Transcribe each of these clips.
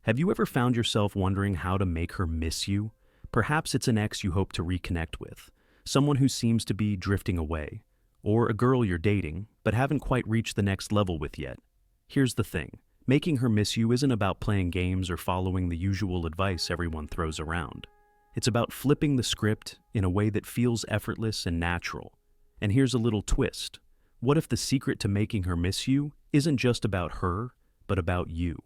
Have you ever found yourself wondering how to make her miss you? Perhaps it's an ex you hope to reconnect with, someone who seems to be drifting away, or a girl you're dating but haven't quite reached the next level with yet. Here's the thing, making her miss you isn't about playing games or following the usual advice everyone throws around. It's about flipping the script in a way that feels effortless and natural. And here's a little twist. What if the secret to making her miss you isn't just about her, but about you?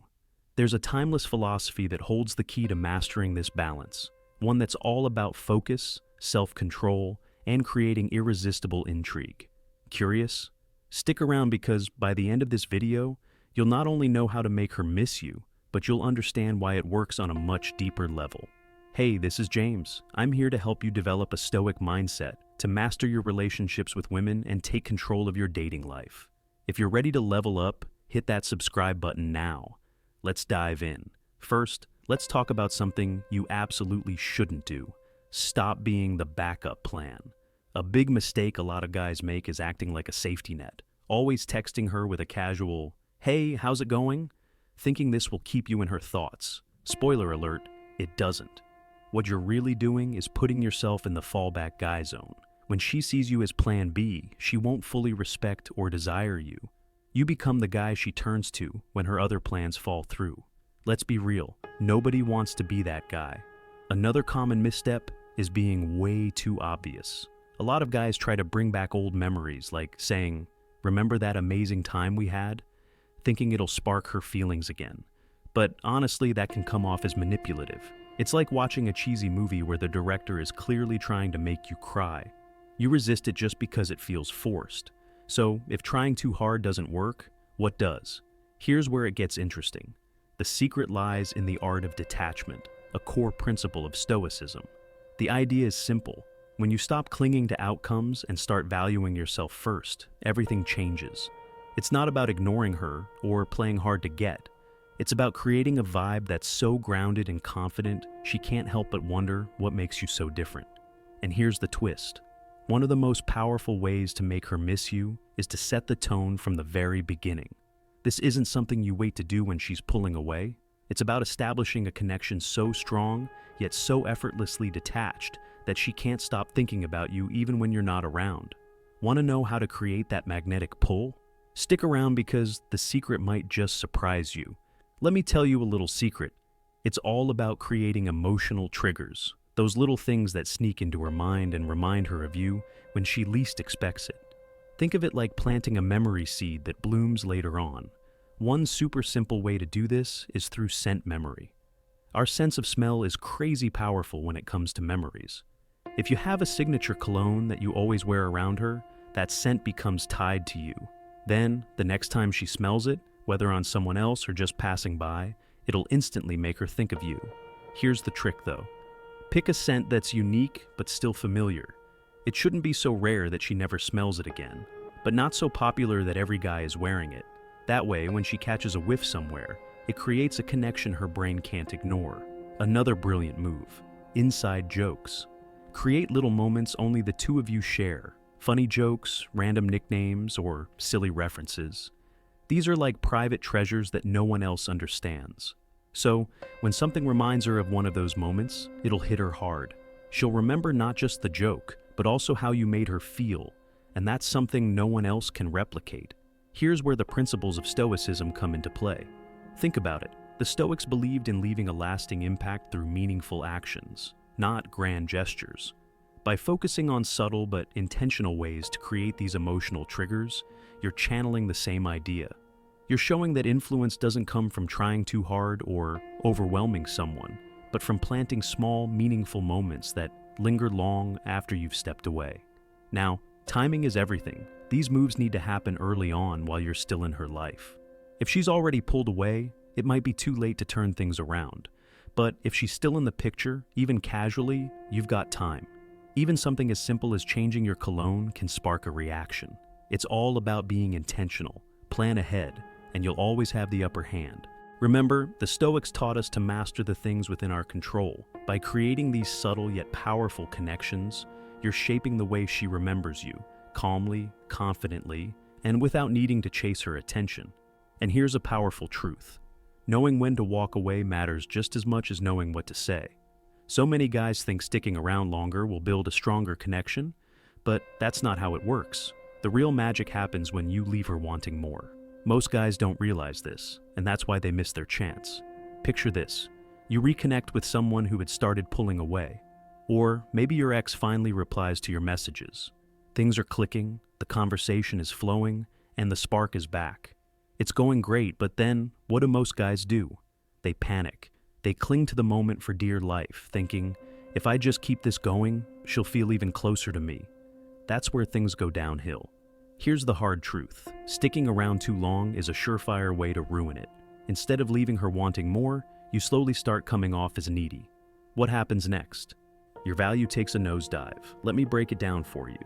There's a timeless philosophy that holds the key to mastering this balance, one that's all about focus, self-control, and creating irresistible intrigue. Curious? Stick around because by the end of this video, you'll not only know how to make her miss you, but you'll understand why it works on a much deeper level. Hey, this is James. I'm here to help you develop a stoic mindset, to master your relationships with women and take control of your dating life. If you're ready to level up, hit that subscribe button now. Let's dive in. First, let's talk about something you absolutely shouldn't do. Stop being the backup plan. A big mistake a lot of guys make is acting like a safety net, always texting her with a casual, "Hey, how's it going?" thinking this will keep you in her thoughts. Spoiler alert, it doesn't. What you're really doing is putting yourself in the fallback guy zone. When she sees you as plan B, she won't fully respect or desire you. You become the guy she turns to when her other plans fall through. Let's be real, nobody wants to be that guy. Another common misstep is being way too obvious. A lot of guys try to bring back old memories, like saying, "Remember that amazing time we had?" thinking it'll spark her feelings again. But honestly, that can come off as manipulative. It's like watching a cheesy movie where the director is clearly trying to make you cry. You resist it just because it feels forced. So, if trying too hard doesn't work, what does? Here's where it gets interesting. The secret lies in the art of detachment, a core principle of Stoicism. The idea is simple. When you stop clinging to outcomes and start valuing yourself first, everything changes. It's not about ignoring her or playing hard to get. It's about creating a vibe that's so grounded and confident, she can't help but wonder what makes you so different. And here's the twist. One of the most powerful ways to make her miss you is to set the tone from the very beginning. This isn't something you wait to do when she's pulling away. It's about establishing a connection so strong, yet so effortlessly detached, that she can't stop thinking about you even when you're not around. Want to know how to create that magnetic pull? Stick around because the secret might just surprise you. Let me tell you a little secret. It's all about creating emotional triggers. Those little things that sneak into her mind and remind her of you when she least expects it. Think of it like planting a memory seed that blooms later on. One super simple way to do this is through scent memory. Our sense of smell is crazy powerful when it comes to memories. If you have a signature cologne that you always wear around her, that scent becomes tied to you. Then, the next time she smells it, whether on someone else or just passing by, it'll instantly make her think of you. Here's the trick though. Pick a scent that's unique but still familiar. It shouldn't be so rare that she never smells it again, but not so popular that every guy is wearing it. That way, when she catches a whiff somewhere, it creates a connection her brain can't ignore. Another brilliant move. Inside jokes. Create little moments only the two of you share. Funny jokes, random nicknames, or silly references. These are like private treasures that no one else understands. So, when something reminds her of one of those moments, it'll hit her hard. She'll remember not just the joke, but also how you made her feel, and that's something no one else can replicate. Here's where the principles of Stoicism come into play. Think about it. The Stoics believed in leaving a lasting impact through meaningful actions, not grand gestures. By focusing on subtle but intentional ways to create these emotional triggers, you're channeling the same idea. You're showing that influence doesn't come from trying too hard or overwhelming someone, but from planting small, meaningful moments that linger long after you've stepped away. Now, timing is everything. These moves need to happen early on while you're still in her life. If she's already pulled away, it might be too late to turn things around. But if she's still in the picture, even casually, you've got time. Even something as simple as changing your cologne can spark a reaction. It's all about being intentional. Plan ahead, and you'll always have the upper hand. Remember, the Stoics taught us to master the things within our control. By creating these subtle yet powerful connections, you're shaping the way she remembers you, calmly, confidently, and without needing to chase her attention. And here's a powerful truth. Knowing when to walk away matters just as much as knowing what to say. So many guys think sticking around longer will build a stronger connection, but that's not how it works. The real magic happens when you leave her wanting more. Most guys don't realize this, and that's why they miss their chance. Picture this. You reconnect with someone who had started pulling away. Or maybe your ex finally replies to your messages. Things are clicking, the conversation is flowing, and the spark is back. It's going great, but then, what do most guys do? They panic. They cling to the moment for dear life, thinking, if I just keep this going, she'll feel even closer to me. That's where things go downhill. Here's the hard truth. Sticking around too long is a surefire way to ruin it. Instead of leaving her wanting more, you slowly start coming off as needy. What happens next? Your value takes a nosedive. Let me break it down for you.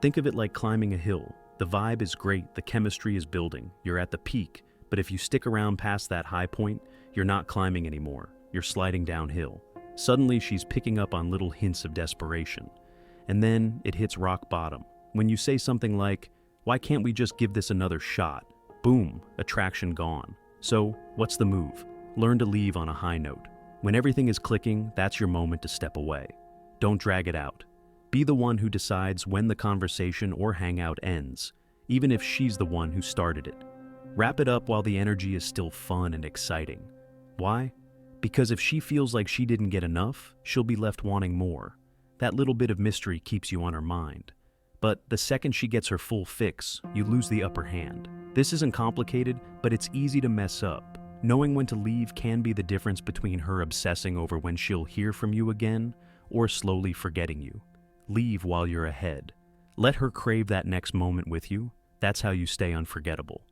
Think of it like climbing a hill. The vibe is great, the chemistry is building, you're at the peak, but if you stick around past that high point, you're not climbing anymore, you're sliding downhill. Suddenly she's picking up on little hints of desperation. And then it hits rock bottom. When you say something like, why can't we just give this another shot? Boom, attraction gone. So, what's the move? Learn to leave on a high note. When everything is clicking, that's your moment to step away. Don't drag it out. Be the one who decides when the conversation or hangout ends, even if she's the one who started it. Wrap it up while the energy is still fun and exciting. Why? Because if she feels like she didn't get enough, she'll be left wanting more. That little bit of mystery keeps you on her mind. But the second she gets her full fix, you lose the upper hand. This isn't complicated, but it's easy to mess up. Knowing when to leave can be the difference between her obsessing over when she'll hear from you again, or slowly forgetting you. Leave while you're ahead. Let her crave that next moment with you. That's how you stay unforgettable.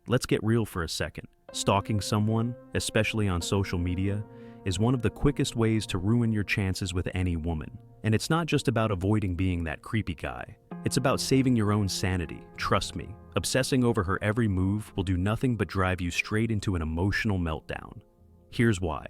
Let's get real for a second. Stalking someone, especially on social media, is one of the quickest ways to ruin your chances with any woman. And it's not just about avoiding being that creepy guy. It's about saving your own sanity. Trust me, obsessing over her every move will do nothing but drive you straight into an emotional meltdown. Here's why.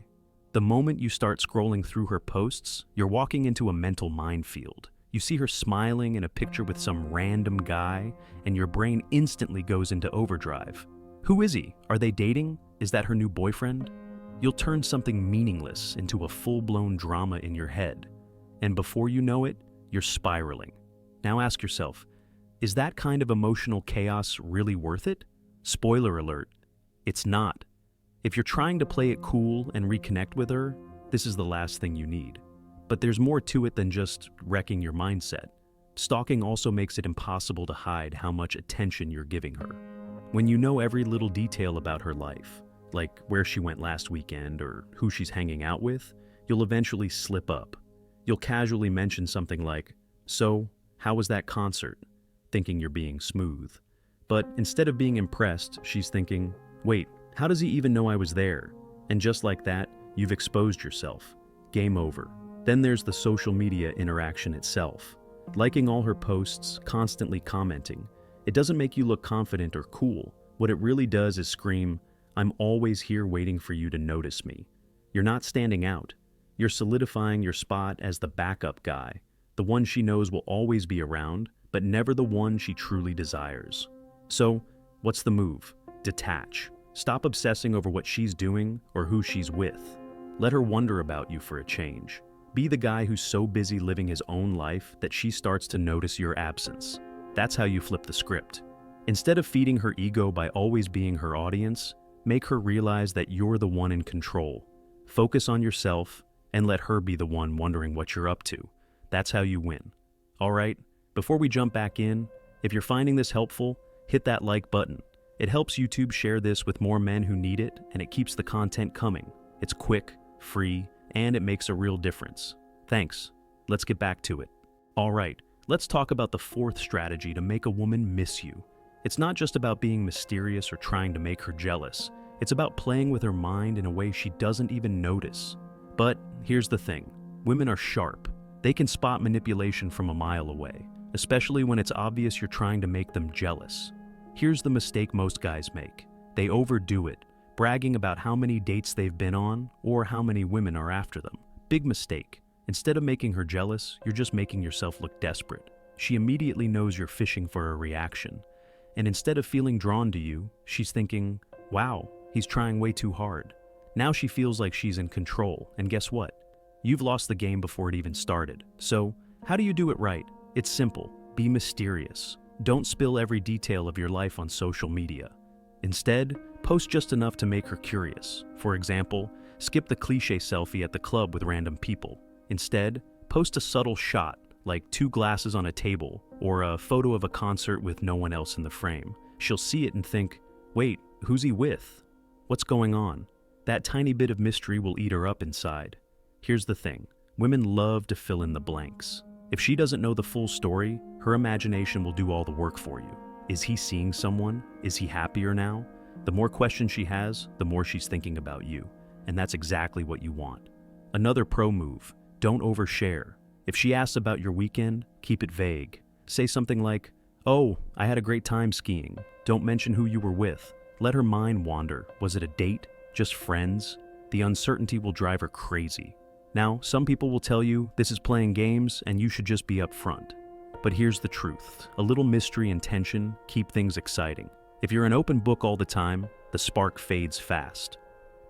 The moment you start scrolling through her posts, you're walking into a mental minefield. You see her smiling in a picture with some random guy, and your brain instantly goes into overdrive. Who is he? Are they dating? Is that her new boyfriend? You'll turn something meaningless into a full-blown drama in your head. And before you know it, you're spiraling. Now ask yourself, is that kind of emotional chaos really worth it? Spoiler alert, it's not. If you're trying to play it cool and reconnect with her, this is the last thing you need. But there's more to it than just wrecking your mindset. Stalking also makes it impossible to hide how much attention you're giving her. When you know every little detail about her life, like where she went last weekend or who she's hanging out with, you'll eventually slip up. You'll casually mention something like, "So, how was that concert?" thinking you're being smooth. But instead of being impressed, she's thinking, "Wait, how does he even know I was there?" And just like that, you've exposed yourself. Game over. Then there's the social media interaction itself. Liking all her posts, constantly commenting. It doesn't make you look confident or cool. What it really does is scream, "I'm always here waiting for you to notice me." You're not standing out. You're solidifying your spot as the backup guy, the one she knows will always be around, but never the one she truly desires. So, what's the move? Detach. Stop obsessing over what she's doing or who she's with. Let her wonder about you for a change. Be the guy who's so busy living his own life that she starts to notice your absence. That's how you flip the script. Instead of feeding her ego by always being her audience, make her realize that you're the one in control. Focus on yourself and let her be the one wondering what you're up to. That's how you win. All right, before we jump back in, if you're finding this helpful, hit that like button. It helps YouTube share this with more men who need it, and it keeps the content coming. It's quick, free, and it makes a real difference. Thanks. Let's get back to it. All right, let's talk about the fourth strategy to make a woman miss you. It's not just about being mysterious or trying to make her jealous. It's about playing with her mind in a way she doesn't even notice. But here's the thing. Women are sharp. They can spot manipulation from a mile away, especially when it's obvious you're trying to make them jealous. Here's the mistake most guys make. They overdo it, bragging about how many dates they've been on or how many women are after them. Big mistake. Instead of making her jealous, you're just making yourself look desperate. She immediately knows you're fishing for a reaction. And instead of feeling drawn to you, she's thinking, "Wow, he's trying way too hard." Now she feels like she's in control, and guess what? You've lost the game before it even started. So, how do you do it right? It's simple. Be mysterious. Don't spill every detail of your life on social media. Instead, post just enough to make her curious. For example, skip the cliché selfie at the club with random people. Instead, post a subtle shot, like 2 glasses on a table, or a photo of a concert with no one else in the frame. She'll see it and think, wait, who's he with? What's going on? That tiny bit of mystery will eat her up inside. Here's the thing, women love to fill in the blanks. If she doesn't know the full story, her imagination will do all the work for you. Is he seeing someone? Is he happier now? The more questions she has, the more she's thinking about you. And that's exactly what you want. Another pro move, don't overshare. If she asks about your weekend, keep it vague. Say something like, oh, I had a great time skiing. Don't mention who you were with. Let her mind wander. Was it a date? Just friends? The uncertainty will drive her crazy. Now, some people will tell you this is playing games and you should just be upfront. But here's the truth. A little mystery and tension keep things exciting. If you're an open book all the time, the spark fades fast.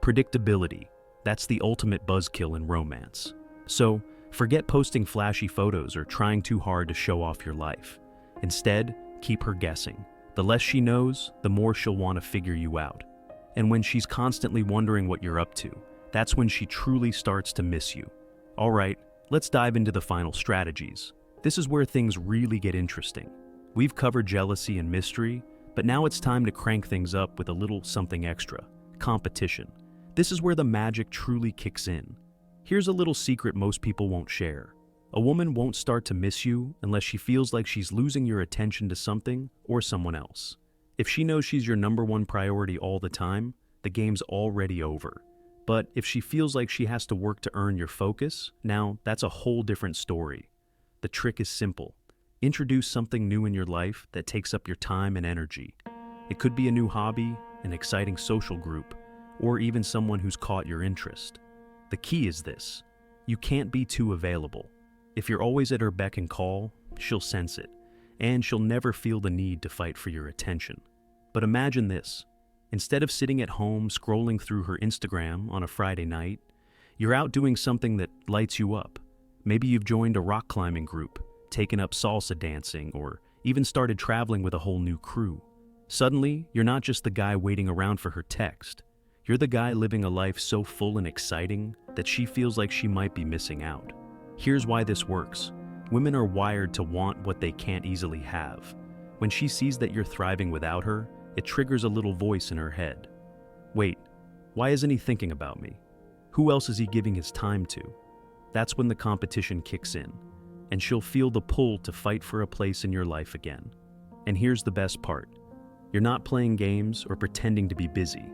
Predictability. That's the ultimate buzzkill in romance. So, forget posting flashy photos or trying too hard to show off your life. Instead, keep her guessing. The less she knows, the more she'll want to figure you out. And when she's constantly wondering what you're up to, that's when she truly starts to miss you. All right, let's dive into the final strategies. This is where things really get interesting. We've covered jealousy and mystery, but now it's time to crank things up with a little something extra, competition. This is where the magic truly kicks in. Here's a little secret most people won't share. A woman won't start to miss you unless she feels like she's losing your attention to something or someone else. If she knows she's your #1 priority all the time, the game's already over. But if she feels like she has to work to earn your focus, now that's a whole different story. The trick is simple. Introduce something new in your life that takes up your time and energy. It could be a new hobby, an exciting social group, or even someone who's caught your interest. The key is this. You can't be too available. If you're always at her beck and call, she'll sense it, and she'll never feel the need to fight for your attention. But imagine this. Instead of sitting at home scrolling through her Instagram on a Friday night, you're out doing something that lights you up. Maybe you've joined a rock climbing group, taken up salsa dancing, or even started traveling with a whole new crew. Suddenly, you're not just the guy waiting around for her text. You're the guy living a life so full and exciting that she feels like she might be missing out. Here's why this works. Women are wired to want what they can't easily have. When she sees that you're thriving without her, it triggers a little voice in her head. Wait, why isn't he thinking about me? Who else is he giving his time to? That's when the competition kicks in, and she'll feel the pull to fight for a place in your life again. And here's the best part. You're not playing games or pretending to be busy.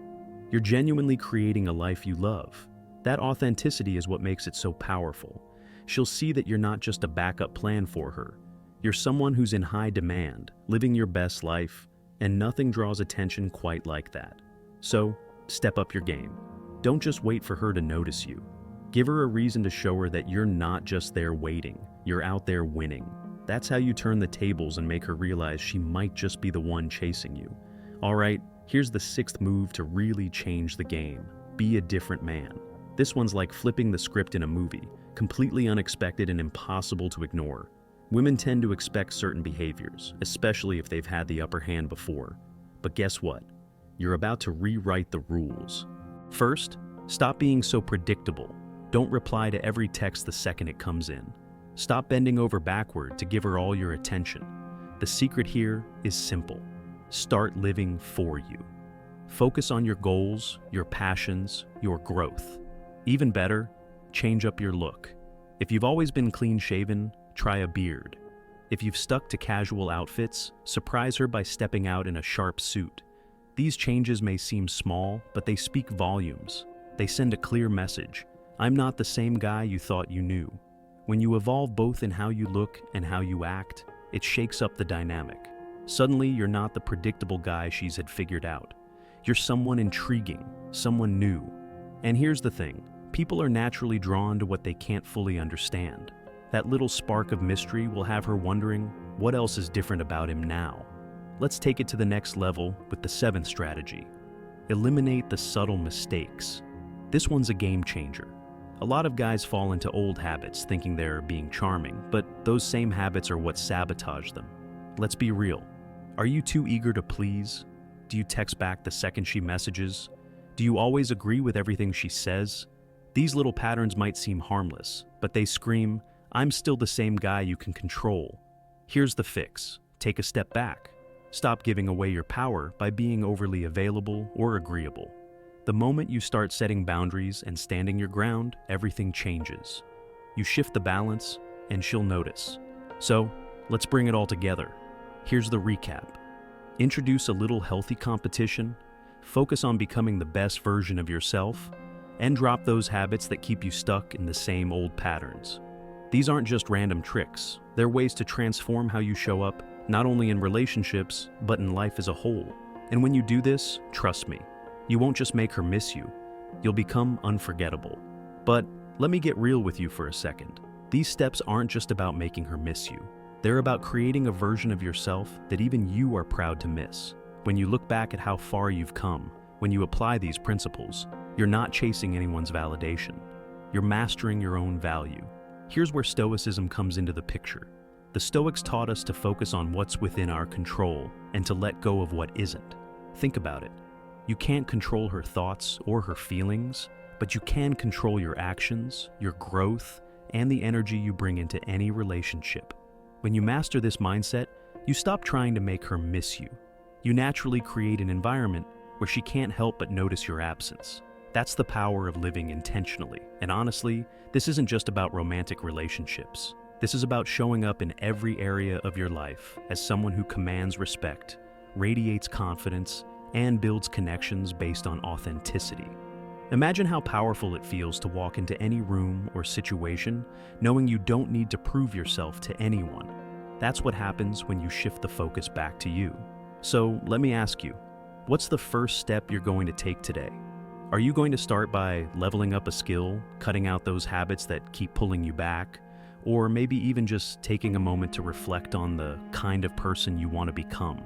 You're genuinely creating a life you love. That authenticity is what makes it so powerful. She'll see that you're not just a backup plan for her. You're someone who's in high demand, living your best life, and nothing draws attention quite like that. So, step up your game. Don't just wait for her to notice you. Give her a reason to show her that you're not just there waiting, you're out there winning. That's how you turn the tables and make her realize she might just be the one chasing you. All right, here's the 6th move to really change the game. Be a different man. This one's like flipping the script in a movie, completely unexpected and impossible to ignore. Women tend to expect certain behaviors, especially if they've had the upper hand before. But guess what? You're about to rewrite the rules. First, stop being so predictable. Don't reply to every text the second it comes in. Stop bending over backward to give her all your attention. The secret here is simple. Start living for you. Focus on your goals, your passions, your growth. Even better, change up your look. If you've always been clean-shaven, try a beard. If you've stuck to casual outfits, surprise her by stepping out in a sharp suit. These changes may seem small, but they speak volumes. They send a clear message. I'm not the same guy you thought you knew. When you evolve both in how you look and how you act, it shakes up the dynamic. Suddenly, you're not the predictable guy she's had figured out. You're someone intriguing, someone new. And here's the thing, people are naturally drawn to what they can't fully understand. That little spark of mystery will have her wondering, what else is different about him now? Let's take it to the next level with the 7th strategy. Eliminate the subtle mistakes. This one's a game changer. A lot of guys fall into old habits thinking they're being charming, but those same habits are what sabotage them. Let's be real. Are you too eager to please? Do you text back the second she messages? Do you always agree with everything she says? These little patterns might seem harmless, but they scream, "I'm still the same guy you can control." Here's the fix. Take a step back. Stop giving away your power by being overly available or agreeable. The moment you start setting boundaries and standing your ground, everything changes. You shift the balance, and she'll notice. So, let's bring it all together. Here's the recap. Introduce a little healthy competition, focus on becoming the best version of yourself, and drop those habits that keep you stuck in the same old patterns. These aren't just random tricks. They're ways to transform how you show up, not only in relationships, but in life as a whole. And when you do this, trust me, you won't just make her miss you, you'll become unforgettable. But let me get real with you for a second. These steps aren't just about making her miss you. They're about creating a version of yourself that even you are proud to miss. When you look back at how far you've come, when you apply these principles, you're not chasing anyone's validation. You're mastering your own value. Here's where Stoicism comes into the picture. The Stoics taught us to focus on what's within our control and to let go of what isn't. Think about it. You can't control her thoughts or her feelings, but you can control your actions, your growth, and the energy you bring into any relationship. When you master this mindset, you stop trying to make her miss you. You naturally create an environment where she can't help but notice your absence. That's the power of living intentionally. And honestly, this isn't just about romantic relationships. This is about showing up in every area of your life as someone who commands respect, radiates confidence, and builds connections based on authenticity. Imagine how powerful it feels to walk into any room or situation knowing you don't need to prove yourself to anyone. That's what happens when you shift the focus back to you. So let me ask you, what's the first step you're going to take today? Are you going to start by leveling up a skill, cutting out those habits that keep pulling you back, or maybe even just taking a moment to reflect on the kind of person you want to become?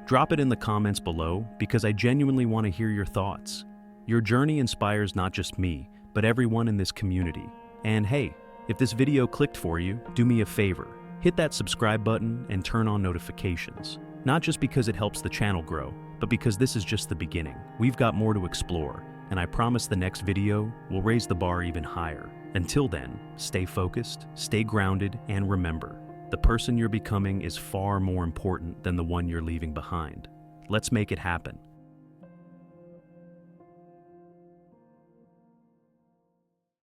Drop it in the comments below because I genuinely want to hear your thoughts. Your journey inspires not just me, but everyone in this community. And hey, if this video clicked for you, do me a favor. Hit that subscribe button and turn on notifications. Not just because it helps the channel grow, but because this is just the beginning. We've got more to explore, and I promise the next video will raise the bar even higher. Until then, stay focused, stay grounded, and remember, the person you're becoming is far more important than the one you're leaving behind. Let's make it happen.